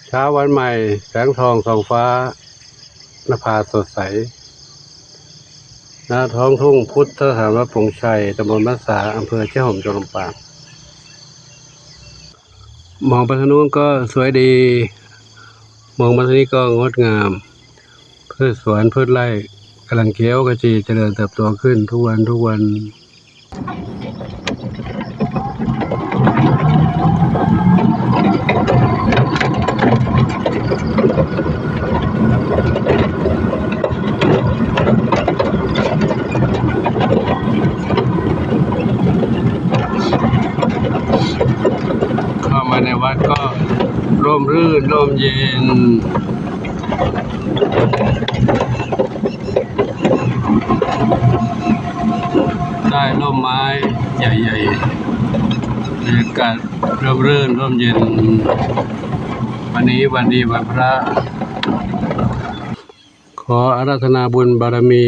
เช้าวันใหม่แสงทองส่องฟ้านภาสดใสณท้องทุ่งพุทธสถานวัดปงชัยตำบลบ้านสาอำเภอแจ้ห่มจังหวัดลำปางมองไปทางนู้นก็สวยดีมองมาทางนี้ก็งดงามพืชสวนพืชไร่กำลังเขียวกระจีเจริญเติบโตขึ้นทุกวันเข้ามาในวัดก็ร่มรื่นร่มเย็นได้ร่มไม้ใหญ่ๆบรรยากาศร่มรื่นร่มเย็นวันนี้วันดีวันพระขออาราธนาบุญบารมี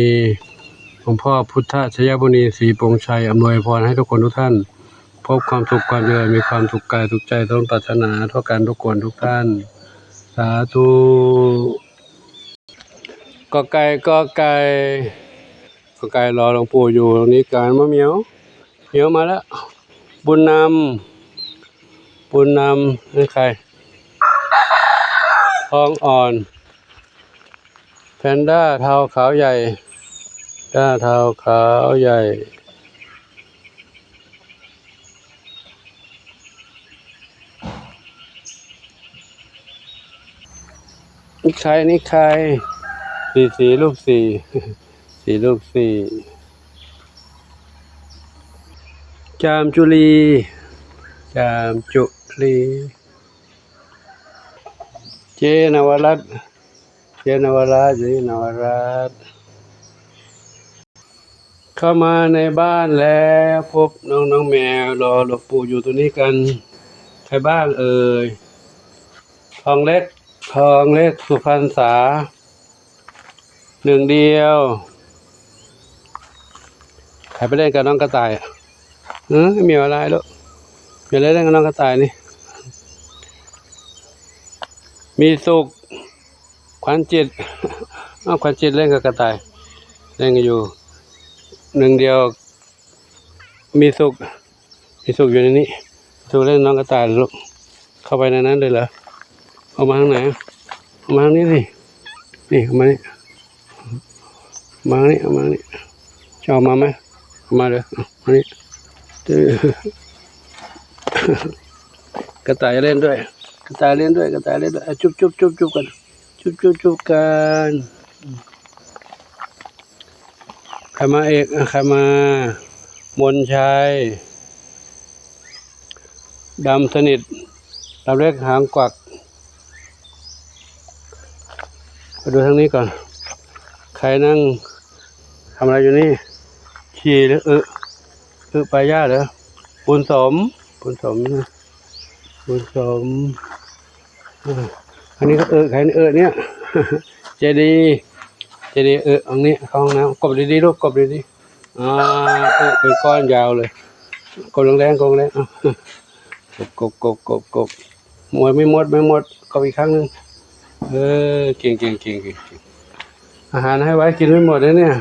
หลวงพ่อพุทธชยมุนีศรีปงชัยอำนวยพรให้ทุกคนทุกท่านพบความสุขความเจริญมีความสุขกายสุขใจสมปรารถนาเท่ากันทุกคนทุกท่านสาธุก็ไก่รอหลวงปู่อยู่ตรงนี้การมะเหมียวมาแล้วบุญนำนี่ใครทองอ่อนแพนด้าเทาขาวใหญ่เทาขาวใหญ่นี่ใครสีลูกสีลูกสี่จามจุลีเจนวรัตน์เข้ามาในบ้านแล้วพบน้องแมวรอหลวงปู่อยู่ตรงนี้กันใครบ้างเอ่ยทองเล็กสุพรรณษาหนึ่งเดียวใครไปเล่นกับน้องกระต่ายมีอะไรลูกมีอะไรเล่นกับน้องกระต่ายนี่มีสุขขวัญจิตขวัญจิตเล่นกับกระต่ายเล่นกันอยู่หนึ่งเดียวมีสุขอยู่ในนี้สุขเล่นน้องกระต่ายลูกเข้าไปในนั้นเลยเหรอเอามาทางไหนเอามาทางนี้สินี่เอามานี่จะเอามาไหมเอามาเลยมานี่กระต่ายเล่นด้วยจุ๊บกันใครมามนชัยดำสนิทดำเล็กหางกวักไปดูทางนี้ก่อนใครนั่งทำอะไรอยู่นี่ขี่หรือไปย่าเหรอบุญสมอันนี้ก็ใครเนี่ยเจดีอันนี้เข้าห้องน้ำกบดีๆลูกกบดีๆเป็นก้อนยาวเลยกบแรงกบมวยไม่หมดกบอีกครั้งนึงเก่งอาหารให้ไว้กินไม่หมดเลยเนี่ย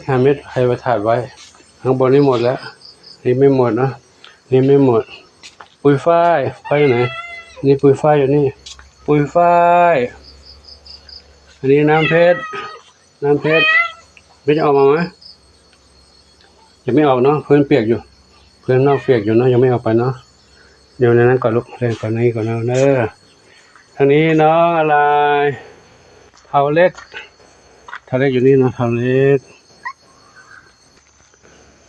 หาเม็ดไข่ประถาดไว้ข้างบนนี่หมดแล้วนี่ไม่หมดนะนี่ไม่หมดปุยฝ้ายอยู่ไหนนี่ปุยฝ้ายอยู่นี่ปุยฝ้ายอันนี้น้ำเพชรไม่จะออกมาไหมยังไม่ออกเนาะเพื่อนนอกเปียกอยู่เนาะยังไม่ออกไปเนาะเดี๋ยวในนั้นก่อนลูกเล่นก่อนนี้ก่อนเนอะทางนี้น้องอะไรเท่าเล็กอยู่นี่เนาะเท่าเล็ก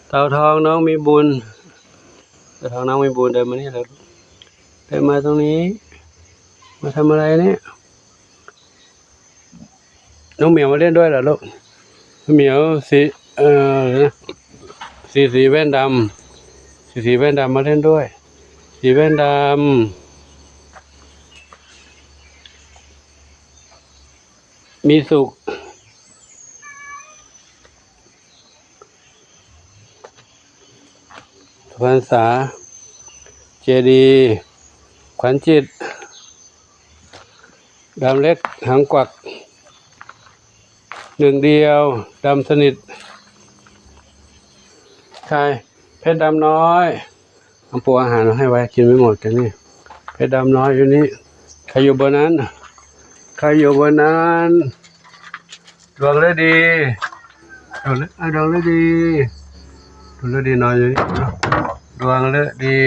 เต่าทองน้องมีบุญเดินมานี่แล้วเดินมาตรงนี้มาทำอะไรเนี่ยน้องเหมียวมาเล่นด้วยเหรอลูกเหมียวสีแว่นดำสีแว่นดำมาเล่นด้วยสีแว่นดำมีสุขสุพรรณษาเจดีขวัญจิต ดำเล็กหางกวักหนึ่งเดียวดำสนิทใช่เพชรดำน้อยเอาปูอาหารมาให้ไว้กินไม่หมดกันนี่เพชรดำน้อยอยู่นี่ใครอยู่บนนั้นใครอยู่บนนั้นดวงฤดีดวงฤดีดวงฤดีนอนอยู่นี่ดวงฤดี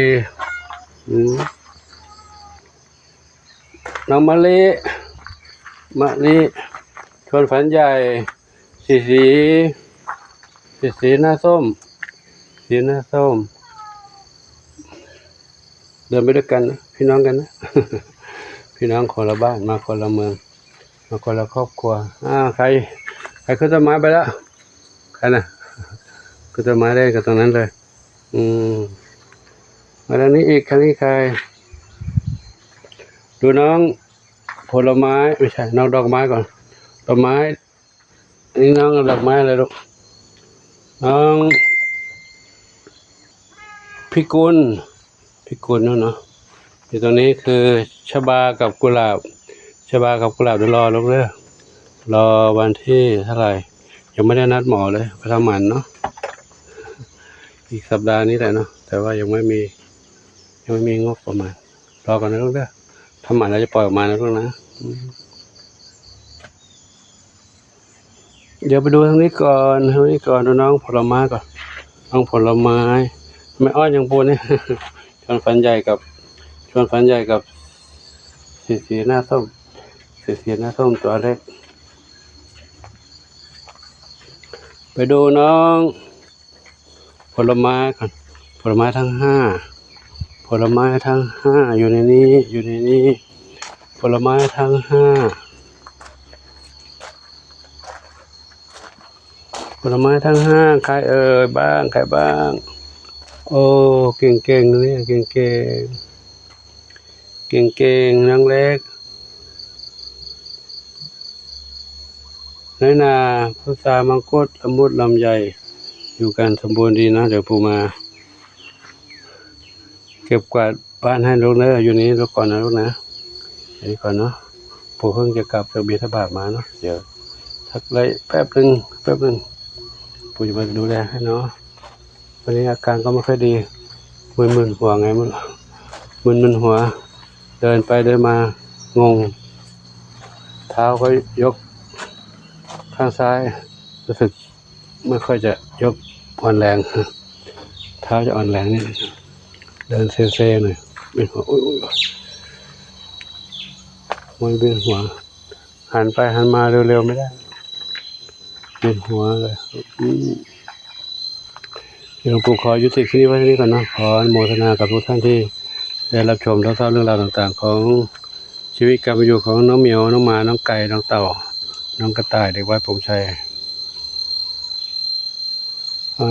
น้องมะลิชวนฝันใหญ่สีหน้าส้มเดินไปด้วยกันนะพี่น้องกันนะ พี่น้องคนละบ้านมาคนละเมืองมาคนละครอบครัวใครขึ้นต้นไม้ไปแล้วใครนะขึ้นต้นไม้ได้กับตรงนั้นเลยมาทางนี้อีกครั้งนี้ใครดูน้องผลไม้ไม่ใช่น้องดอกไม้ก่อนดอกไม้นี่น้องดอกไม้อะไรลูกน้องพิกุลนู่นเนาะอยู่ตรงนี้คือชบากับกุหลาบเดี๋ยวรอลูกเลยรอวันที่เท่าไหร่ยังไม่ได้นัดหมอเลยไปทำหมันเนาะอีกสัปดาห์นี้แหละเนาะแต่ว่ายังไม่มีงบประมาณรอก่อนนะลูกเด้อทำหมันแล้วจะปล่อยออกมานะลูกนะเดี๋ยวไปดูทางนี้ก่อนดูน้องผลไม้ก่อนน้องผลไม้ไม่อ้อนอย่างปูนี่ ชวนฝันใหญ่กับสีหน้าส้มตัวเล็กไปดูน้องผลไม้ก่อนผลไม้ทั้งห้าอยู่ในนี้ผลไม้ทั้งห้าใครบ้างโอ้เก่งเนี่ยเก่งนางเล็กน้อยนาพุทรามังคุดละมุดลำใหญ่อยู่กันสมบูรณ์ดีนะเดี๋ยวปูมาเก็บกวาดบ้านให้ลูกเนอะอยู่นี้ลูกก่อนนะลูกนะนี่ก่อนเนาะปูเพิ่งจะกลับจากบิณฑบาตมาเนาะเดี๋ยวสักไรแป๊บนึงปูจะมาดูแลให้เนาะวันนี้อาการก็ไม่ค่อยดีมึนหัวไงมึนหัวเดินไปเดินมางงเท้าก็ยกข้างซ้ายรู้สึกไม่ค่อยจะยกอ่อนแรงเท้าจะอ่อนแรงนี่เดินเซ่หน่อยเป็นหัวมันเป็นหัวหันไปหันมาเร็วๆไม่ได้เป็นหัวเลยหลวงปู่ขอยุติที่นี่ไว้ที่นี่ก่อนนะขออนุโมทนากับทุกท่านที่ได้รับชมรับทราบเรื่องราวต่างๆของชีวิตการเป็นอยู่ของน้องเหมียวน้องหมาน้องไก่น้องเต่าน้องกระต่ายเด็กวัดพงชัย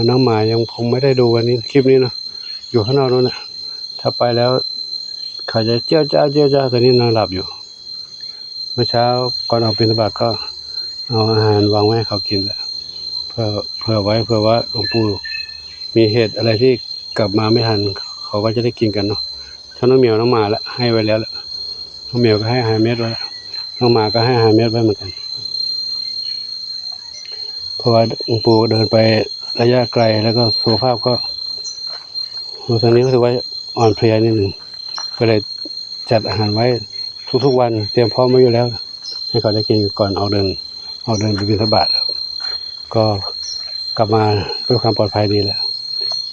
น้องหมายังคงไม่ได้ดูวันนี้คลิปนี้เนาะอยู่ข้างนอกนู้นนะถ้าไปแล้วเขาจะเจ้าตอนนี้นอนหลับอยู่เมื่อเช้าก่อนออกบิณฑบาตก็เอาอาหารวางไว้ให้เขากินแหละเพื่อว่าหลวงปู่มีเหตุอะไรที่กลับมาไม่ทันเขาก็จะได้กินกันเนาะถ้าน้องเหมียวน้องหมาละให้ไว้แล้วน้องเหมียวก็ให้อาหารเม็ดไว้น้องหมาก็ให้อาหารเม็ดไว้เหมือนกันเพราะว่าหลวงปู่เดินไประยะไกลแล้วก็สุขภาพก็ตอนนี้ก็ถือว่าอ่อนเพลียนิดหนึ่งก็เลยจัดอาหารไว้ทุกวันเตรียมพร้อมไว้อยู่แล้วให้เขาได้กินก่อนออกเดินไปบิณฑบาตก็กลับมาด้วยความปลอดภัยดีแล้ว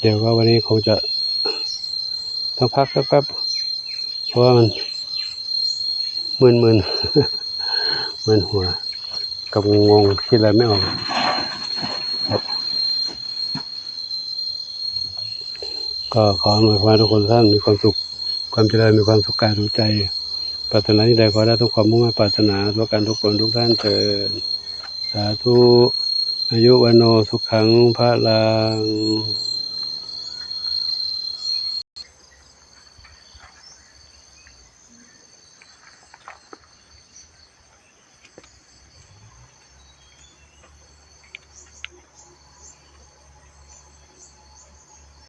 เดี๋ยวก็วันนี้คงจะต้องพักสักแป๊บเพราะว่ามันมึนหัวกับงงคิดอะไรไม่ออกก็ขออวยพรทุกคนท่านมีความสุขความเจริญมีความสุขกายสุขใจปรารถนาที่ใดขอได้ทุกความมุ่งมั่นปรารถนาทุกการทุกคนทุกท่านเถิดสาธุอายุวันโนสุขังพระลัง